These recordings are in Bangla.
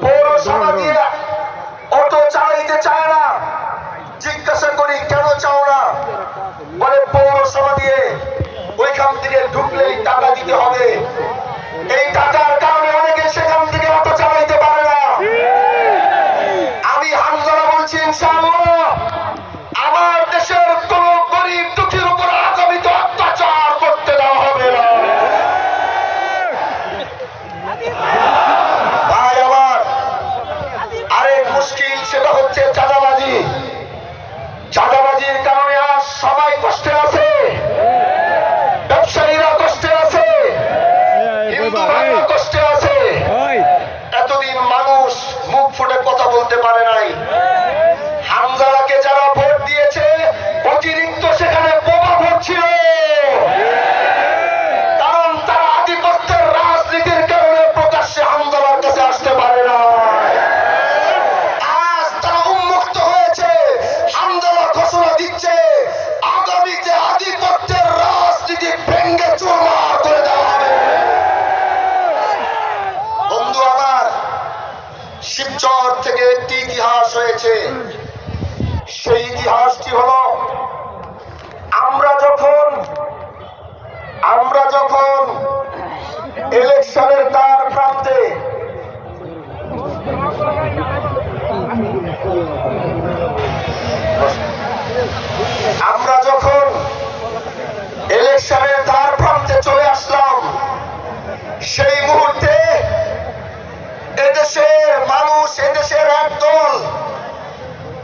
পৌরসভা দিয়ে অটো চালাইতে চায় না। জিজ্ঞাসা করি কেন চাও না? বলে পৌরসভা দিয়ে ওইখান থেকে ঢুকলেই টাকা দিতে হবে। এই টাকার কারণে অনেকে সেখান থেকে অটো চালাইতে পারে না। আমি হামজালা বলছি, ইনশাআল্লাহ আমার দেশের কোন গরিব দুঃখীর উপর আগামীতে অত্যাচার করতে দেওয়া হবে না। ভাই আমার আরেক মুশকিল, সেটা হচ্ছে চাঁদাবাজি। চাঁদাবাজির কারণে আজ সবাই কষ্টে আছে, ব্যবসায়ীরা কষ্টে আছে, হিন্দু ভাইরা কষ্টে আছে। এতদিন মানুষ মুখ ফুটে কথা বলতে পারে নাই। হামজালাকে যারা ভোট দিয়েছে অতিরিক্ত সেখানে বোমা ভোট ছিল, কারণ তারা আধিপত্যের রাজনীতির কারণে প্রকাশ্যে হামজালার কাছে আসতে পারে না। আজ তারা উন্মুক্ত হয়েছে, হামজালা ঘোষণা দিচ্ছে আগামীতে আধিপত্যের রাজনীতি ভেঙ্গে চুরমার করে দেওয়া হবে। বন্ধু আমার, শিবচর থেকে একটি ইতিহাস হয়েছে। সেই ইতিহাসটি হলো আমরা যখন ইলেকশনের দ্বার প্রান্তে চলে আসলাম, সেই মুহূর্তে এদেশের মানুষ, এদেশের একদল,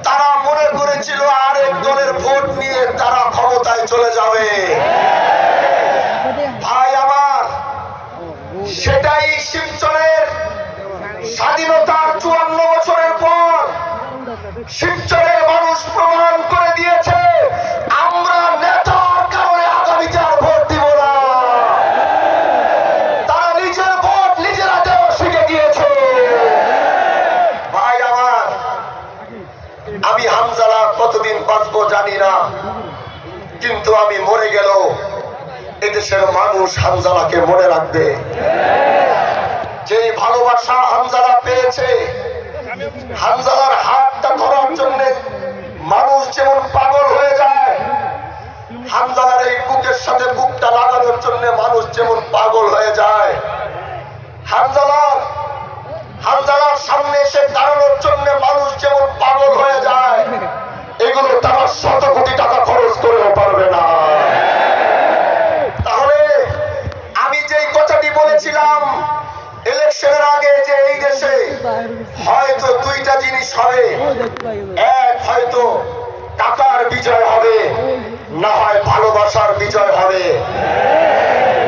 তারা মনে করেছিল আরেক দলের ভোট নিয়ে তারা ক্ষমতায় চলে যাবে। ভাই আমার, সেটাই শিবচরের স্বাধীনতার 54 বছরের পর শিবচরের মানুষ প্রমাণ করে দিয়েছে আমরা নেতার কারণে আগামীতে আর ভোট দিব না। তারা নিজের ভোট নিজেরা দেওয়া শিখে গিয়েছে। ভাই আমার, আমি হামজালা কতদিন বাঁচবো জানি না, কিন্তু আমি মরে গেল এদেশের মানুষ হামজালাকে মনে রাখবে। যে ভালোবাসা হামজালা পেয়েছে, হামজালার হাতটা ধরার জন্য মানুষ যেমন পাগল হয়ে যায়, হামজালার এই বুকের সাথে বুকটা লাগানোর জন্য মানুষ যেমন পাগল হয়ে যায়, হামজালার সামনে এসে দাঁড়ানোর জন্য মানুষ যেমন পাগল হয়ে যায়, এগুলো তারা 100 কোটি টাকা খরচ করেও পারবে না। তাহলে আমি যেই কথাটি বলেছিলাম ইলেকশনের আগে, যে এই দেশে হয়তো দুইটা জিনিস হবে, এক হয়তো টাকার বিজয় হবে, না হয় ভালোবাসার বিজয় হবে।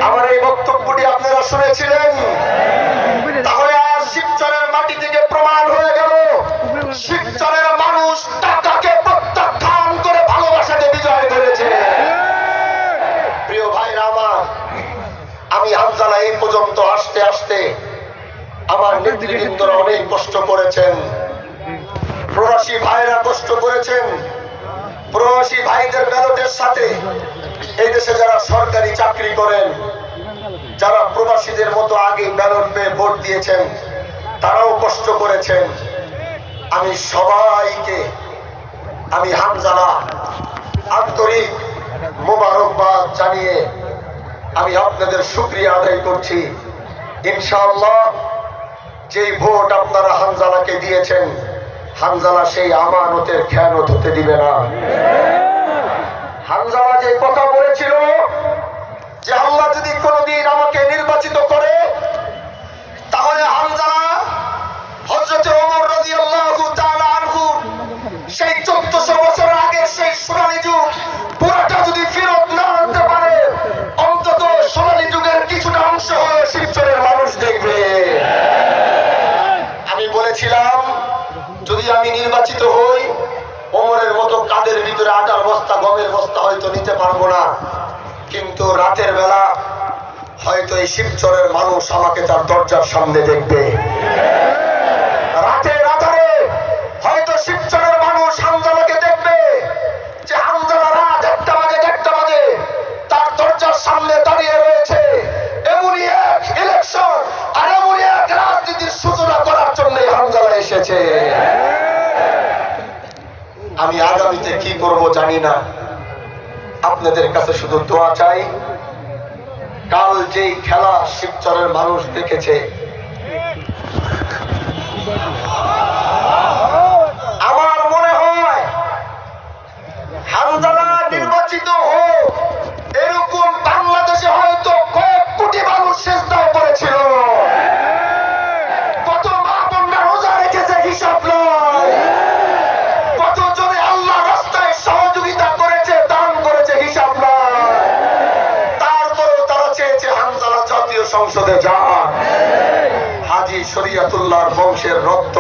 আমার এই বক্তব্যটি আপনারা শুনেছিলেন। তাহলে আজ শিবচরের মাটি থেকে প্রমাণ হয়ে গেল শিবচরের মানুষ টাকাকে প্রত্যাখ্যান করে ভালোবাসাকে বিজয় করেছে। প্রিয় ভাইরা আমার, আমি হামজালা এই পর্যন্ত আসতে আসতে আমার নেতৃবৃন্দরা অনেক কষ্ট করেছেন, প্রবাসী ভাইরা কষ্ট করেছেন। প্রবাসী ভাইদের ব্যালটের সাথে এই দেশে যারা সরকারি চাকরি করেন, যারা প্রবাসীদের মতো আগে ব্যালট পেয়ে ভোট দিয়েছেন, তারাও কষ্ট করেছেন। আমি সবাইকে, আমি হামজালা আন্তরিক মোবারকবাদ জানিয়ে আমি আপনাদের শুকরিয়া আদায় করছি। ইনশাআল্লাহ যেই ভোট আপনারা হামজালাকে দিয়েছেন, হামজালা সেই আমানতের খেয়ানত হতে দিবে না। হামজালা যে কথা বলেছিল যে আল্লাহ যদি কোনোদিন আমাকে নির্বাচিত করে, তাহলে হামজালা হযরত ওমর রাদিয়াল্লাহু তাআলা আনহু সেই 1400 বছর আগের সেই সোনালী যুগ পুরোটা যদি ফেরত না আনতে পারে, অন্তত সোনালী যুগের কিছুটা অংশ হয়ে শিবচরের মানুষ দেখবে। আমি বলেছিলাম যদি আমি নির্বাচিত হই, ওমরের মতো কাদের ভিতরে আটার বস্তা, গমের বস্তা হয়তো নিতে পারবো না, কিন্তু রাতের বেলা হয়তো এই শিবচরের মানুষ আমাকে তার দরজার সামনে দেখবে। রাতের আধারে হয়তো শিবচরের মানুষ হামজালাকে দেখবে যে হামজালা রাত 1টা বাজে তার দরজার সামনে দাঁড়িয়ে রয়েছে। এমনই এক ইলেকশন আর এমনই এক রাজনীতির সূচনা করার জন্য এসেছে। আমি আগামীতে কি করব জানি না, আপনাদের কাছে শুধু দোয়া চাই। কাল যেই খেলা শিবচরের মানুষ দেখেছে, আমার মনে হয় হানজালা নির্বাচিত হোক এরকম বাংলাদেশে হয়তো কয়েক কোটি মানুষ চেষ্টাও করেছিল। কত মা বোনরা রোজা রেখেছে হিসাব নয়, কত জনে আল্লাহ রাস্তায় সহযোগিতা করেছে, দান করেছে হিসাব নয়। তারপরেও তারা চেয়েছে হানজালা জাতীয় সংসদে যান। হাজী শরীয়তুল্লাহর বংশের রক্ত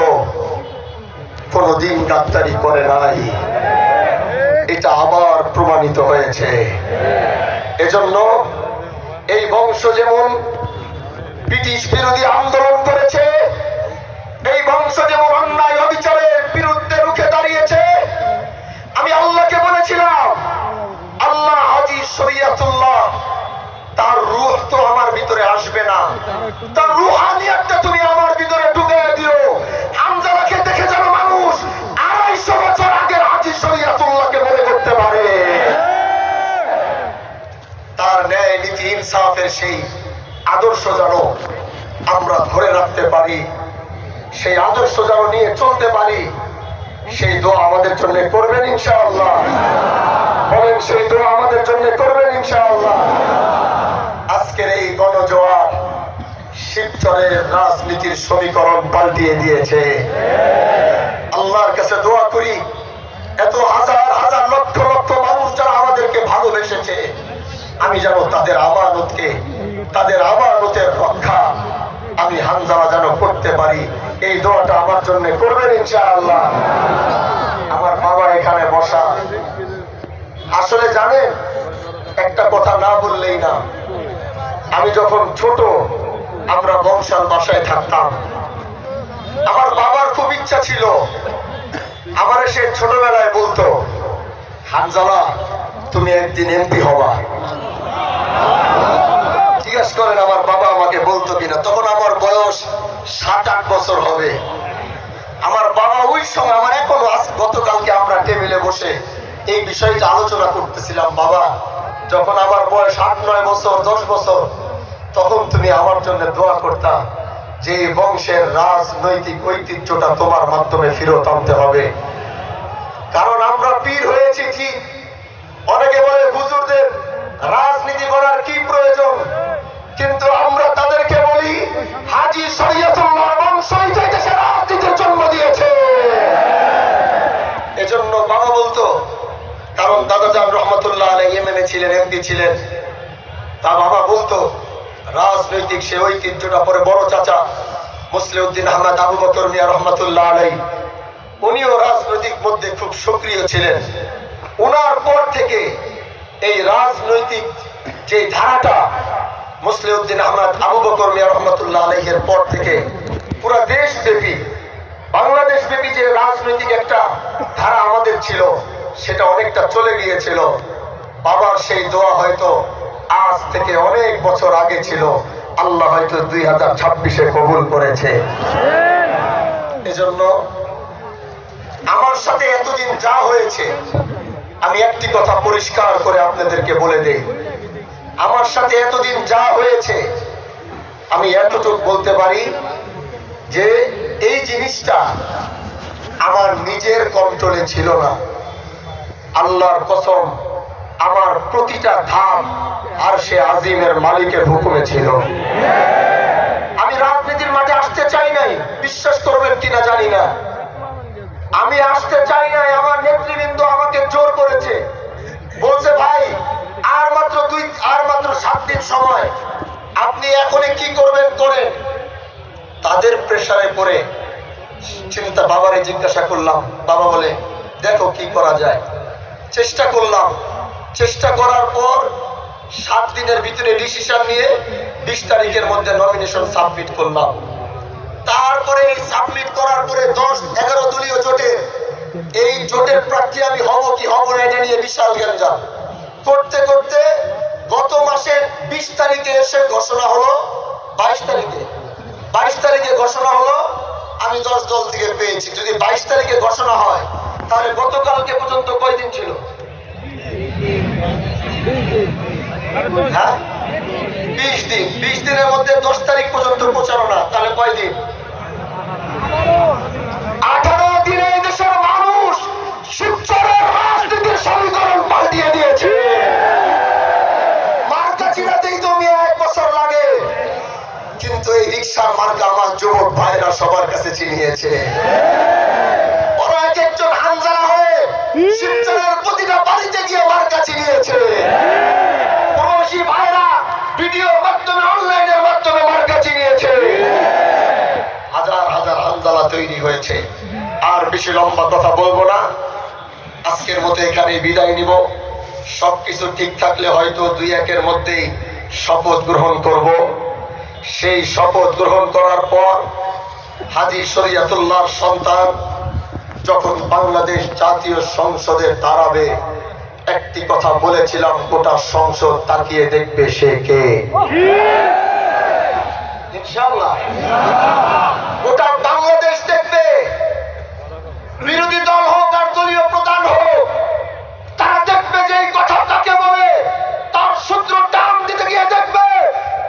কোনদিন গাদ্দারি করে নাই, এটা আবার প্রমাণিত হয়েছে। এজন্য এই বংশ যেমন ব্রিটিশ বিরোধী আন্দোলন করেছে, এই বংশ যেমন অন্যায় অবিচারের বিরুদ্ধে রুখে দাঁড়িয়েছে। আমি আল্লাহকে বলেছিলাম, আল্লাহ হাজী শরীয়তুল্লাহ তার রূহ তো আমার ভিতরে আসবে না, তার রুহানিয়াতটা তুমি আমার ভিতরে ঢুকিয়ে দিও। হানজালাকে দেখে যেন মানুষ 250 বছর আগের হাজী শরীয়তুল্লাহকে মনে করতে পারে। তার ন্যায় নীতি ইনসাফের সেই আদর্শ যেন আমরা ধরে রাখতে পারি, সেই আদর্শ যেন নিয়ে চলতে পারি। সেই দোয়া আমাদের জন্য করবেন ইনশাআল্লাহ। বলেন, সেই দোয়া আমাদের জন্য করবেন ইনশাআল্লাহ। আজকের এই গণজোয়ার শিবচরের রাজনীতির সমীকরণ পাল্টিয়ে দিয়েছে। আল্লাহর কাছে দোয়া করি, এত হাজার হাজার লক্ষ লক্ষ মানুষ যারা আমাদেরকে ভালোবেসেছে, আমি যেন তাদের আমানতের রক্ষা আমি হানজালা যেন করতে পারি। এই দোয়াটা আমার জন্য করবেন ইনশাআল্লাহ। আমার বাবা এখানে বসা। আসলে জানেন, একটা কথা না বললেই না, আমি যখন ছোট আমরা বংশাল বাসায় থাকতাম। আমার বাবার খুব ইচ্ছা ছিল, আমার সে ছোটবেলায় বলতো, হানজালা তুমি একদিন এমপি হবা। জিজ্ঞাসা করেন আমার বাবা আমাকে বলতো কিনা, তখন আমার বয়স 7-8 বছর হবে। আমার বাবা ওই সময়, আমার এখনো গতকালকে আমরা টেবিলে বসে এই বিষয়টা আলোচনা করতেছিলাম, বাবা যখন আমার বয়স 8-9 বছর 10 বছর, তখন তুমি আমার জন্য দোয়া করতা যে বংশের রাজনৈতিক ঐতিহ্যটা তোমার মাধ্যমে ফেরত আনতে হবে। কারণ আমরা পীর হয়েছি ঠিক, অনেকে বলে হুজুরদের রাজনীতি করার কি প্রয়োজন, কিন্তু আমরা তাদেরকে বলি হাজী শরীয়তুল্লাহর বংশই তো দেশে রাজনীতির জন্ম দিয়েছে। এজন্য বাবা বলতো, কারণ দাদাজান রহমতুল্লাহ আলাইহি ইয়েমেনে ছিলেন, এমপি ছিলেন। তা বাবা বলতো রাজনৈতিক সে ঐতিহ্যটা পরে বড় চাচা মুসলিউদ্দিন আহমদ আবু বকর মিয়া রহমতুল্লাহ আলাইহি, উনিও রাজনৈতিক মধ্যে খুব সক্রিয় ছিলেন। ওনার পর থেকে এই রাজনৈতিক যে ধারাটা মুসলিউদ্দিন আহমদ আবু বকর মিয়া রহমতুল্লাহ আলাইহির পর থেকে পুরা দেশব্যাপী, বাংলাদেশ ব্যাপী যে রাজনৈতিক একটা ধারা আমাদের ছিল, সেটা অনেকটা চলে গিয়েছিল। বাবার সেই দোয়া হয়তো আজ থেকে অনেক বছর আগে ছিল, আল্লাহ হয়তো 2026-এ কবুল করেছে। এজন্য আমার সাথে এতদিন যা হয়েছে, আমি একটি কথা পরিষ্কার করে আপনাদেরকে বলে দেই, আমার সাথে এতদিন যা হয়েছে আমি এতটুকু বলতে পারি যে এই জিনিসটা আমার নিজের কন্ট্রোলে ছিল না। আল্লাহর কসম, আমার প্রতিটা ধাপ আরশে আজিমের মালিকের হুকুমে ছিল। আমি রাজনীতির মাঠে আসতে চাই নাই, বিশ্বাস করবেন কিনা জানি না, আমি আসতে চাই নাই। আমার নেতৃবৃন্দ আমাকে জোর করেছে, বলছে ভাই আর মাত্র 7 দিন সময়, আপনি এখনই কি করবেন করেন। তাদের প্রেসারে পড়ে বাবারে জিজ্ঞাসা করলাম, বাবা বলে দেখো কি করা যায়। চেষ্টা করলাম, চেষ্টা করার পর 7 দিনের ভিতরে ডিসিশন নিয়ে 20 তারিখের মধ্যে নমিনেশন সাবমিট করলাম। তারপরে এই সাবমিট করার পরে 10-11 দলীয় জোটে, এই জোটের প্রার্থী আমি হব কি হব না এটা নিয়ে বিশাল গ্যাঞ্জাম করতে করতে গত মাসের 20 তারিখে এসে ঘোষণা হলো, 22 তারিখে ঘোষণা হলো আমি 10 দল থেকে পেয়েছি। যদি 22 তারিখে ঘোষণা হয় তাহলে গতকালকে পর্যন্ত কয়দিন ছিল? হ্যাঁ, 20 দিন। 20 দিনের মধ্যে 10 তারিখ পর্যন্ত প্রচারণা, তাহলে কয়দিন? 18 দিনে এই দেশের মানুষ শিবচরের রাজনীতির সমীকরণ পাল্টিয়ে দিয়েছে। মার্কা চিনাতেই তো 1 বছর লাগে, কিন্তু এই রিক্সার মার্কা আমার যুবক ভাইরা সবার কাছে চিনিয়েছে। ওরা এক একজন হানজালা হয়ে শিবচরের প্রতিটা বাড়িতে গিয়ে মার্কা চিনিয়েছে। প্রবাসী ভাইরা ভিডিওর মাধ্যমে, অনলাইনের মাধ্যমে মার্কা চিনিয়েছে। হাজার হাজার হানজালা তৈরি হয়েছে। আর বেশি লম্বা কথা বলবো না, আজকের মতো এখানে বিদায় নিব। সবকিছু ঠিক থাকলে হয়তো 2-1-এর মধ্যেই শপথ গ্রহণ করব। সেই শপথ গ্রহণ করার পর হাজী শরীয়তুল্লাহর সন্তান যখন বাংলাদেশ জাতীয় সংসদে দাঁড়াবে, একটি কথা বলেছিলাম, গোটা সংসদ তাকিয়ে দেখবে সে কে। ইনশাআল্লাহ গোটা বাংলাদেশ দেখবে। বিরোধী দল হোক আর দলীয় প্রধান হোক, তারা দেখবে যে এই কথা কাকে বলে। তার সূত্র টান দিতে গিয়ে দেখবে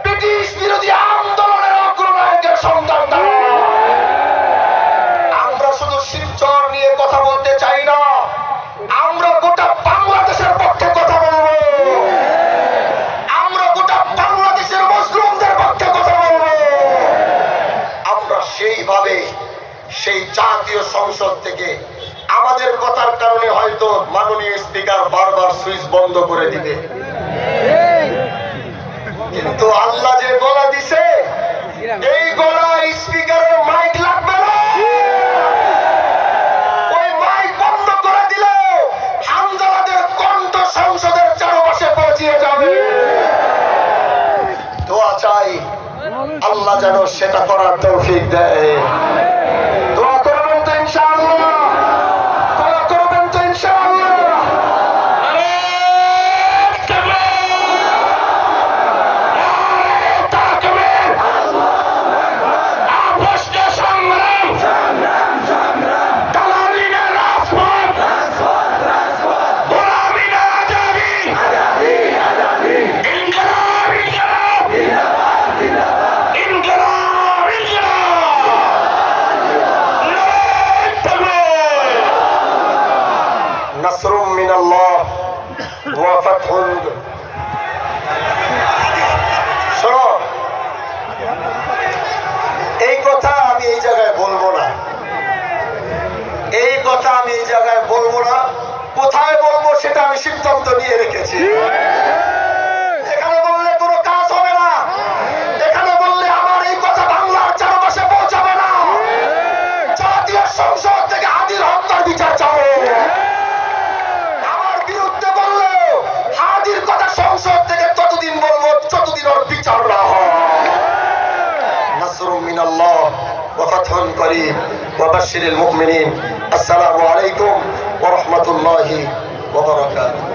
ব্রিটিশ বিরোধী আন্দোলনের অগ্রনায়কের সন্তান তারা। আমরা শুধু শিবচর নিয়ে কথা বলতে চাই না, আমরা গোটা বাংলাদেশের পক্ষে কথা বলবো। আমরা গোটা বাংলাদেশের মুসলিমদের পক্ষে কথা বলবো। আমরা সেইভাবে সেই জাতীয় সংসদ থেকে আমাদের কথার কারণে হয়তো মাননীয় স্পিকার বারবার সুইচ বন্ধ করে দিবে, কিন্তু আল্লাহ যে গলা দিছে, এই গলা স্পিকারের মাইক লাগবে না। ওই মাইক বন্ধ করে দিলে হামজালাদের কণ্ঠ সংসদের চারপাশে পৌঁছিয়ে যাবে। দোয়া চাই আল্লাহ যেন সেটা করার তৌফিক দেয়। দোয়া করবেন তো ইনশাআল্লাহ? দোয়া করবেন তো ইনশাআল্লাহ? নাসরুম মিনাল্লাহ ওয়া ফাতহুন। শোনো, এই কথা আমি এই জায়গায় বলবো না, এই কথা আমি এই জায়গায় বলবো না। কোথায় বলবো সেটা আমি সিদ্ধান্ত নিয়ে রেখেছি। এখানে বললে কোনো কাজ হবে না, এখানে বললে আমার এই কথা বাংলার চারপাশে পৌঁছাবে না। জাতীয় সংসদ থেকে হাদির হত্যার বিচার চাবো। আমার বিরুদ্ধে বললে হাদির কথা সংসদ থেকে ততদিন বলবো যতদিন ওর বিচার না হয়। নাসরুম মিনাল্লাহ ওয়া ফাতহুন করিম ওয়া বাশশিরিল মুমিনিন। আসসালামু আলাইকুম ওয়া রাহমাতুল্লাহি ওয়া বারাকাতুহু।